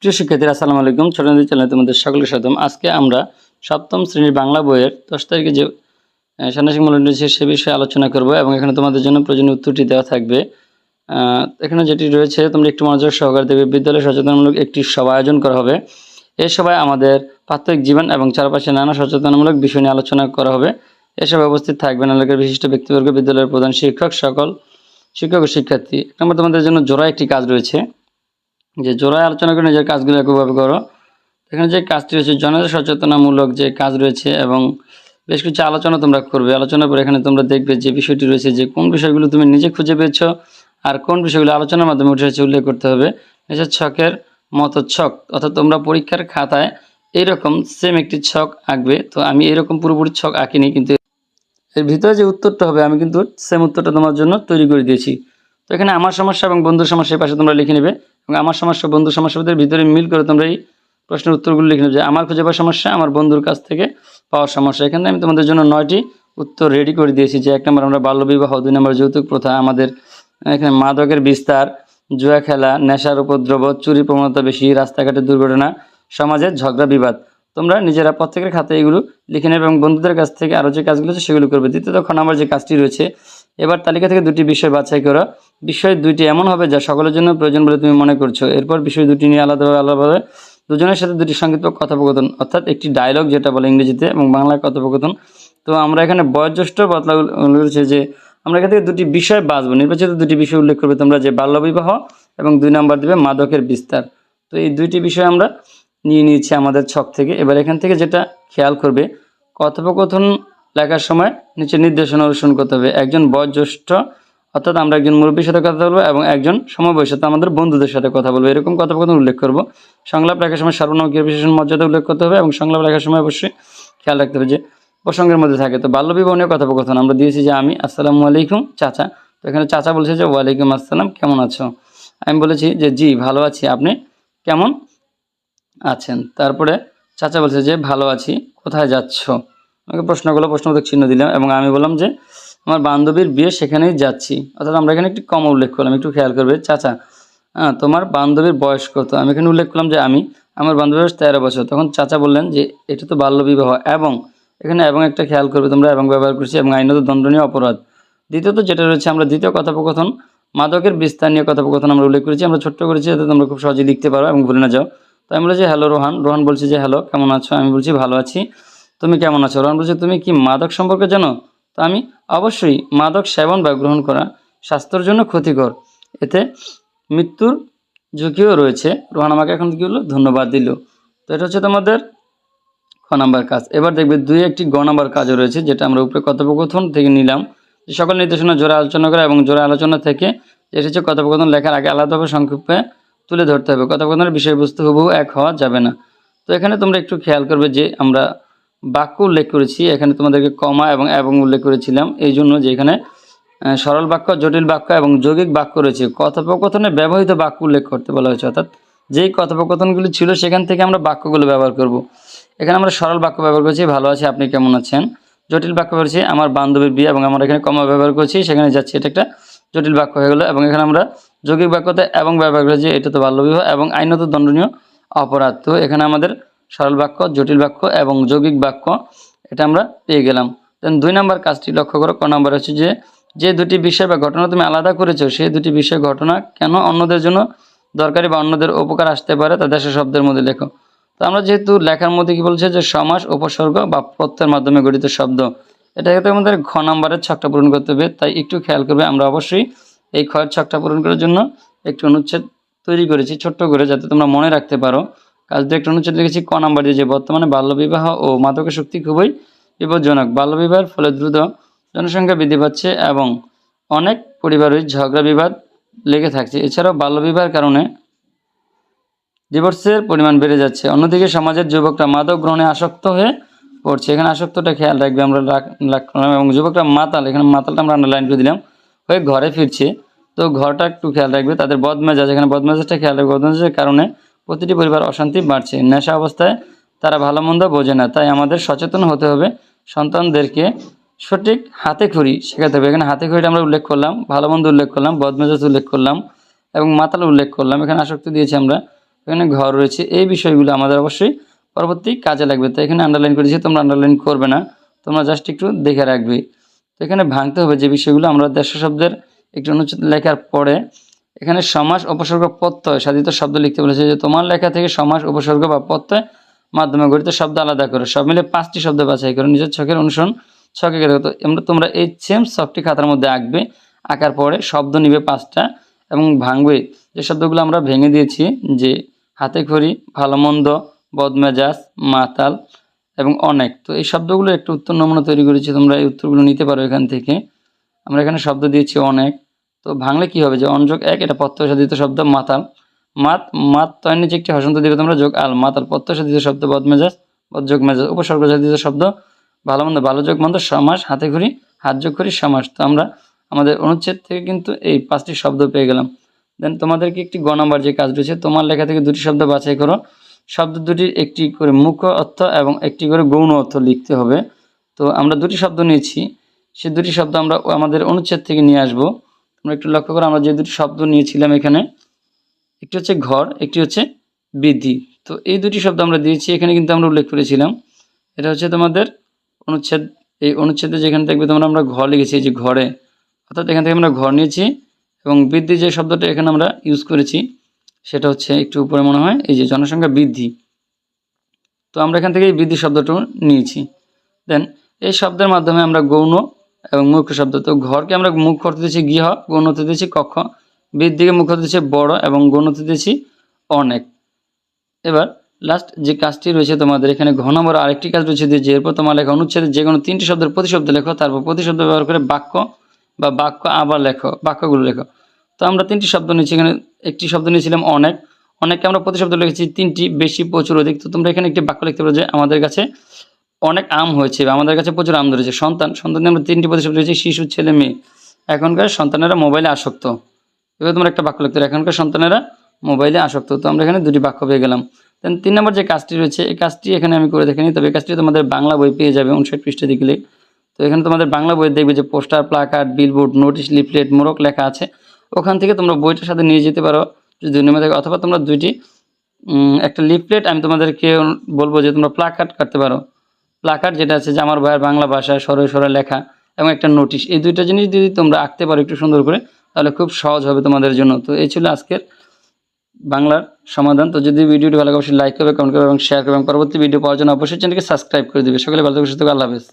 প্রিয় শিক্ষার্থীরা আসসালামু আলাইকুম। ছোটনদী চ্যানেলে তোমাদের সকলকে স্বাগতম। আজকে আমরা সপ্তম শ্রেণীর বাংলা বইয়ের 10 তারিখে যে ষান্মাসিক মূল্যায়ন রয়েছে সে বিষয়ে আলোচনা করব এবং এখানে তোমাদের জন্য প্রয়োজনীয় উত্তরটি দেওয়া থাকবে। এখানে যেটি রয়েছে তোমরা একটু মনোযোগ সহকারে দেখবে। বিদ্যালয়ে সচেতনমূলক একটি সভা আয়োজন করা হবে। এই সভায় আমাদের প্রাত্যহিক জীবন এবং চারপাশে নানা সচেতনমূলক বিষয় নিয়ে আলোচনা করা হবে। এ সভায় উপস্থিত থাকবেন এলাকার বিশিষ্ট ব্যক্তিবর্গ, বিদ্যালয়ের প্রধান শিক্ষক, সকল শিক্ষক ও শিক্ষার্থী। এক নম্বর তোমাদের জন্য জোড়া একটি কাজ রয়েছে, যে জোড়ায় আলোচনা করে নিজের কাজগুলো একভাবে করো। এখানে যে কাজটি রয়েছে জনসচেতনামূলক যে কাজ রয়েছে এবং বেশ কিছু আলোচনা তোমরা করবে। আলোচনার পরে এখানে তোমরা দেখবে যে বিষয়টি রয়েছে যে কোন বিষয়গুলো তুমি নিজে খুঁজে পেয়েছো আর কোন বিষয়গুলো আলোচনার মাধ্যমে উঠে এসেছে উল্লেখ করতে হবে। নিজের ছকের মতো ছক, অর্থাৎ তোমরা পরীক্ষার খাতায় এইরকম সেম একটি ছক আঁকবে। তো আমি এরকম পুরোপুরি ছক আঁকিনি, কিন্তু এর ভিতরে যে উত্তরটা হবে আমি কিন্তু সেম উত্তরটা তোমার জন্য তৈরি করে দিয়েছি। তো এখানে আমার সমস্যা এবং বন্ধুর সমস্যা এই পাশে তোমরা লিখে নেবে এবং আমার সমস্যা বন্ধুর সমস্যাদের ভিতরে মিল করে তোমরা এই প্রশ্নের উত্তরগুলো লিখে নেবে যে আমার খুঁজে পাওয়ার সমস্যা, আমার বন্ধুর কাছ থেকে পাওয়ার সমস্যা। এখানে আমি তোমাদের জন্য 9টি উত্তর রেডি করে দিয়েছি। যে 1 নম্বর আমরা বাল্যবিবাহ, 2 নম্বর যৌতুক প্রথা, আমাদের এখানে মাদকের বিস্তার, জুয়া খেলা, নেশার উপদ্রব, চুরি প্রবণতা বেশি, রাস্তাঘাটের দুর্ঘটনা, সমাজের ঝগড়া বিবাদ। তোমরা নিজেরা প্রত্যেকের খাতে এগুলো লিখে নেবে এবং বন্ধুদের কাছ থেকে আরও যে কাজগুলো আছে সেগুলো করবে। দ্বিতীয়ত আমার যে কাজটি রয়েছে, এবার তালিকা থেকে 2টি বিষয় বাছাই করো। বিষয় 2টি এমন হবে যা সকলের জন্য প্রয়োজন বলে তুমি মনে করছো। এরপর বিষয় 2টি নিয়ে আলাদাভাবে দুজনের সাথে 2টি সংক্ষিপ্ত কথোপকথন, অর্থাৎ একটি ডায়লগ যেটা বলে ইংরেজিতে, এবং বাংলায় কথোপকথন। তো আমরা এখানে বয়োজ্যেষ্ঠ বদলা রয়েছে যে আমরা এখান থেকে 2টি বিষয় বাছবো। নির্বাচিত 2টি বিষয় উল্লেখ করবে তোমরা, যে বাল্যবিবাহ এবং 2 নম্বর দেবে মাদকের বিস্তার। তো এই 2টি বিষয় আমরা নিয়ে নিয়েছি আমাদের ছক থেকে। এবার এখান থেকে যেটা খেয়াল করবে, কথোপকথন লেখার সময় নিচে নির্দেশনা অনুসরণ করতে হবে। একজন বয়োজ্যেষ্ঠ, অর্থাৎ আমরা একজন মুরব্বীর সাথে কথা বলবো এবং একজন সমবয়সী, আমাদের বন্ধুদের সাথে কথা বলবো, এরকম কথোপকথন উল্লেখ করব। সংলাপ লেখার সময় সর্বনাম ক্রিয়া বিশেষণ মর্যাদা উল্লেখ করতে হবে এবং সংলাপ লেখার সময় অবশ্যই খেয়াল রাখতে হবে যে প্রসঙ্গের মধ্যে থাকে। তো বাল্যবিবাহ নিয়ে কথোপকথন আমরা দিয়েছি যে আমি আসসালামু আলাইকুম চাচা। তো এখানে চাচা বলছে যে ওয়ালাইকুম আসসালাম, কেমন আছো? আমি বলেছি যে জি ভালো আছি, আপনি কেমন আছেন? তারপরে চাচা বলছে যে ভালো আছি, কোথায় যাচ্ছ? আমাকে প্রশ্নবোধক চিহ্ন দিলাম এবং আমি বললাম যে আমার বান্ধবীর বিয়ে, সেখানেই যাচ্ছি। অর্থাৎ আমরা এখানে একটি কমা উল্লেখ করলাম। একটু খেয়াল করবে, চাচা তোমার বান্ধবীর বয়স কত? আমি এখানে উল্লেখ করলাম যে আমার বান্ধবীর বয়স 13 বছর। তখন চাচা বললেন যে এটা তো বাল্যবিবাহ, এবং এখানে এবং একটা খেয়াল করবে তোমরা, এবং ব্যবহার করছি এবং আইনত দণ্ডনীয় অপরাধ। দ্বিতীয়ত যেটা রয়েছে, আমরা দ্বিতীয় কথোপকথন মাদকের বিস্তার নিয়ে কথোপকথন আমরা উল্লেখ করেছি। আমরা ছোট্ট করেছি যাতে তোমরা খুব সহজে লিখতে পারো এবং ভুলে না যাও। তো আমি বলেছি হ্যালো রোহান। রোহান বলছে যে হ্যালো, কেমন আছো? আমি বলছি ভালো আছি, তুমি কেমন আছো? রোহান বলছে তুমি কি মাদক সম্পর্কে জানো? তো আমি অবশ্যই, মাদক সেবন বা গ্রহণ করা স্বাস্থ্যের জন্য ক্ষতিকর, এতে মৃত্যুর ঝুঁকিও রয়েছে। রোহান আমাকে এখন কি হলো, ধন্যবাদ দিল। তো এটা হচ্ছে তোমাদের খ নাম্বার কাজ। এবার দেখবে 2 একটি গ নাম্বার কাজও রয়েছে, যেটা আমরা উপরে কথোপকথন থেকে নিলাম। যে সকল নির্দেশনা জোড়া আলোচনা করা এবং জোড়া আলোচনা থেকে এসেছে কথোপকথন লেখার আগে আলাদাভাবে সংক্ষেপে তুলে ধরতে হবে। কথোপকথনের বিষয়বস্তু হুবহু এক হওয়া যাবে না। তো এখানে তোমরা একটু খেয়াল করবে যে আমরা বাক্য উল্লেখ করেছি, এখানে তোমাদেরকে কমা এবং উল্লেখ করেছিলাম এই জন্য যে এখানে সরল বাক্য, জটিল বাক্য এবং যৌগিক বাক্য রয়েছে। কথোপকথনে ব্যবহৃত বাক্য উল্লেখ করতে বলা হয়েছে, অর্থাৎ যেই কথোপকথনগুলি ছিল সেখান থেকে আমরা বাক্যগুলো ব্যবহার করব। এখানে আমরা সরল বাক্য ব্যবহার করেছি, ভালো আছি, আপনি কেমন আছেন। জটিল বাক্য করেছি, আমার বান্ধবীর বিয়ে, এবং আমরা এখানে কমা ব্যবহার করেছি, সেখানে যাচ্ছি, এটা একটা জটিল বাক্য হয়ে গেলো। এবং এখানে আমরা যৌগিক বাক্যতে এবং ব্যবহার করেছি, এটা তো বাল্যবিবাহ এবং আইনত দণ্ডনীয় অপরাধ। তো এখানে আমাদের সরল বাক্য, জটিল বাক্য এবং যৌগিক বাক্য এটা আমরা পেয়ে গেলাম। দেন 2 নম্বর কাজটি লক্ষ্য করো। ক নম্বর হচ্ছে যে 2টি বিষয় বা ঘটনা তুমি আলাদা করেছো, সেই 2টি বিষয় ঘটনা কেন অন্যদের জন্য দরকারি বা অন্যদের উপকার আসতে পারে তা দেশের শব্দের মধ্যে লেখো। তো আমরা যেহেতু লেখার মধ্যে কি বলছে যে সমাস, উপসর্গ বা প্রত্যয়ের মাধ্যমে গঠিত শব্দ, এটা কিন্তু আমাদের ঘ নম্বরের ছকটা পূরণ করতে হবে। তাই একটু খেয়াল করবে, আমরা অবশ্যই এই ক্ষয়ের ছকটা পূরণ করার জন্য একটি অনুচ্ছেদ তৈরি করেছি ছোট্ট করে, যাতে তোমরা মনে রাখতে পারো। কাজ দিয়ে একটা অনুচ্ছেদ লিখেছি ক নম্বর দিয়ে, যে বর্তমানে বাল্যবিবাহ ও মাদকাসক্তি খুবই বিপজ্জনক। বাল্যবিবাহের ফলে দ্রুত জনসংখ্যা বৃদ্ধি পাচ্ছে এবং অনেক পরিবারের ঝগড়া বিবাদ লেগে থাকছে। এছাড়াও বাল্যবিবাহের কারণে ডিভোর্সের পরিমাণ বেড়ে যাচ্ছে। অন্যদিকে সমাজের যুবকরা মাদক গ্রহণে আসক্ত হয়ে পড়ছে। এখানে আসক্তটা খেয়াল রাখবে, আমরা রাখলাম। এবং যুবকরা মাতাল, এখানে মাতালটা আমরা আন্ডারলাইন করে দিলাম, হয়ে ঘরে ফিরছে। তো ঘরটা একটু খেয়াল রাখবে। তাদের বদমেজাজ, এখানে বদমেজাজটা খেয়াল রাখবে। বদমেজাজের কারণে প্রতিটি পরিবার অশান্তি বাড়ছে। নেশা অবস্থায় তারা ভালো মন্দ বোঝে না, তাই আমাদের সচেতন হতে হবে। সন্তানদেরকে সঠিক হাতেখড়ি শেখাতে হবে। এখানে হাতেখড়িটা আমরা উল্লেখ করলাম, ভালো মন্দ উল্লেখ করলাম, বদমেজাজ উল্লেখ করলাম এবং মাতাল উল্লেখ করলাম। এখানে আসক্তি দিয়েছি আমরা। এখানে ঘর রয়েছে। এই বিষয়গুলো আমাদের অবশ্যই পরবর্তী কাজে লাগবে। তো এখানে আন্ডারলাইন করেছি, তোমরা আন্ডারলাইন করবে না, তোমরা জাস্ট একটু দেখে রাখবে। তো এখানে ভাঙতে হবে যে বিষয়গুলো আমরা দেড়শো শব্দের একটি অনুচ্ছেদ লেখার পরে এখানে সমাস, উপসর্গ, প্রত্যয় সাধিত শব্দ লিখতে বলেছে। যে তোমার লেখা থেকে সমাস, উপসর্গ বা প্রত্যয় মাধ্যমে গঠিত শব্দ আলাদা করো, সব মিলে 5টি শব্দ বাছাই করো, নিজের ছকের অনুসরণ ছকে দেখো। তো তোমরা এই সেম ছকটি খাতার মধ্যে আঁকবে, আঁকার পরে শব্দ নিবে 5টা এবং ভাঙবে। যে শব্দগুলো আমরা ভেঙে দিয়েছি, যে হাতে খড়ি, ভালো মন্দ, বদমেজাজ, মাতাল এবং অনেক। তো এই শব্দগুলো একটু উত্তর নমুনা তৈরি করেছি, তোমরা এই উত্তরগুলো নিতে পারো এখান থেকে। আমরা এখানে শব্দ দিয়েছি অনেক। তো ভাঙলে কি হবে, যে অনযোগ 1, এটা প্রত্যয় সাধিত শব্দ মাতাল। মাত তয়ের নিচে একটি হসন্ত দিবে তোমরা, যোগ আল, মাতাল প্রত্যয় সাধিত শব্দ বদমেজাজ, বদযোগ মেজাজ। উপসর্গ সাধিত শব্দ ভালো মন্দ, ভালো যোগ মন্দ, সমাস, হাতে খড়ি, হাত যোগ খড়ি, সমাস। তো আমরা আমাদের অনুচ্ছেদ থেকে কিন্তু এই 5টি শব্দ পেয়ে গেলাম। দেন তোমাদেরকে একটি গ নাম্বার যে কাজ রয়েছে, তোমার লেখা থেকে 2টি শব্দ বাছাই করো, শব্দ দুটির একটি করে মুখ্য অর্থ এবং একটি করে গৌণ অর্থ লিখতে হবে। তো আমরা 2টি শব্দ নিয়েছি, সেই 2টি শব্দ আমরা আমাদের অনুচ্ছেদ থেকে নিয়ে আসবো। তোমরা একটু লক্ষ্য করো, আমরা যে 2টি শব্দ নিয়েছিলাম এখানে, একটি হচ্ছে ঘর, একটি হচ্ছে বৃদ্ধি। তো এই 2টি শব্দ আমরা দিয়েছি, এখানে কিন্তু আমরা উল্লেখ করেছিলাম। এটা হচ্ছে তোমাদের অনুচ্ছেদ। এই অনুচ্ছেদে যেখানে দেখবে তোমরা আমরা ঘর লিখেছি, এই যে ঘরে, অর্থাৎ এখান থেকে আমরা ঘর নিয়েছি। এবং বৃদ্ধি যে শব্দটা এখানে আমরা ইউজ করেছি, সেটা হচ্ছে একটু উপরে মনে হয়, এই যে জনসংখ্যা বৃদ্ধি। তো আমরা এখান থেকে এই বৃদ্ধি শব্দটা নিয়েছি। দেন এই শব্দের মাধ্যমে আমরা গৌণ এবং মুখ্য শব্দ, তো ঘরকে আমরা মুখ্য অর্থ দিয়েছি গৃহ, গৌণ অর্থ দিয়েছি কক্ষ, বৃদ্ধিকে মুখ্য অর্থ দিয়েছি বড় এবং গৌণ অর্থ দিয়েছি অনেক। এবার লাস্ট যে কাজটি রয়েছে তোমাদের এখানে ঘ নম্বর আরেকটি কাজ রয়েছে, যে এরপর তোমার লেখা অনুচ্ছেদে যে কোনো 3টি শব্দের প্রতিশব্দ লেখো, তারপর প্রতিশব্দ ব্যবহার করে বাক্য বা বাক্য আবার লেখো, বাক্যগুলো লেখো। তো আমরা 3টি শব্দ নিয়েছি, এখানে একটি শব্দ নিয়েছিলাম অনেক, অনেককে আমরা প্রতিশব্দ লিখেছি 3টি, বেশি, প্রচুর, অধিক। তো তোমরা এখানে একটি বাক্য লিখতে পারো যে আমাদের কাছে অনেক আম হয়েছে বা আমাদের কাছে প্রচুর আম ধরেছে। সন্তান আমরা 3টি প্রতিশব্দ লিখেছি, শিশু, ছেলে, মেয়ে। এখনকার সন্তানেরা মোবাইলে আসক্ত। এবার তোমরা একটা বাক্য লিখতে পারো, এখনকার সন্তানেরা মোবাইলে আসক্ত। তো আমরা এখানে 2টি বাক্য পেয়ে গেলাম। দেন 3 নম্বর যে কাজটি রয়েছে, এই কাজটি এখানে আমি করে দেখিনি, তবে এই কাজটি তোমাদের বাংলা বই পেয়ে যাবে 59 পৃষ্ঠা দিকে। তো এখানে তোমাদের বাংলা বই দেখবে যে poster, placard, billboard, notice, leaflet, মোড়ক লেখা আছে। ওখান থেকে তোমরা বইটার সাথে নিয়ে যেতে পারো যদি 2 নম্বর থাকে, অথবা তোমরা 2টি একটা লিফলেট আমি তোমাদেরকে বলবো যে তোমরা প্লাকার্ড কাটতে পারো। প্লাকার্ড যেটা আছে যে আমার ভাইয়ের বাংলা ভাষায় সরয়ে সরয়ে লেখা, এবং একটা নোটিশ, এই 2টা জিনিস যদি তোমরা আঁকতে পারো একটু সুন্দর করে, তাহলে খুব সহজ হবে তোমাদের জন্য। তো এই ছিল আজকের বাংলার সমাধান। তো যদি ভিডিওটি ভালো লাগে অবশ্যই লাইক করবে, কমেন্ট করবে এবং শেয়ার করবে, এবং পরবর্তী ভিডিও পাওয়ার জন্য অবশ্যই চ্যানেলকে সাবস্ক্রাইব করে দিবে। সকলে ভালো থাকবে, সুস্থ থাকবে, আল্লাহ হাফেজ।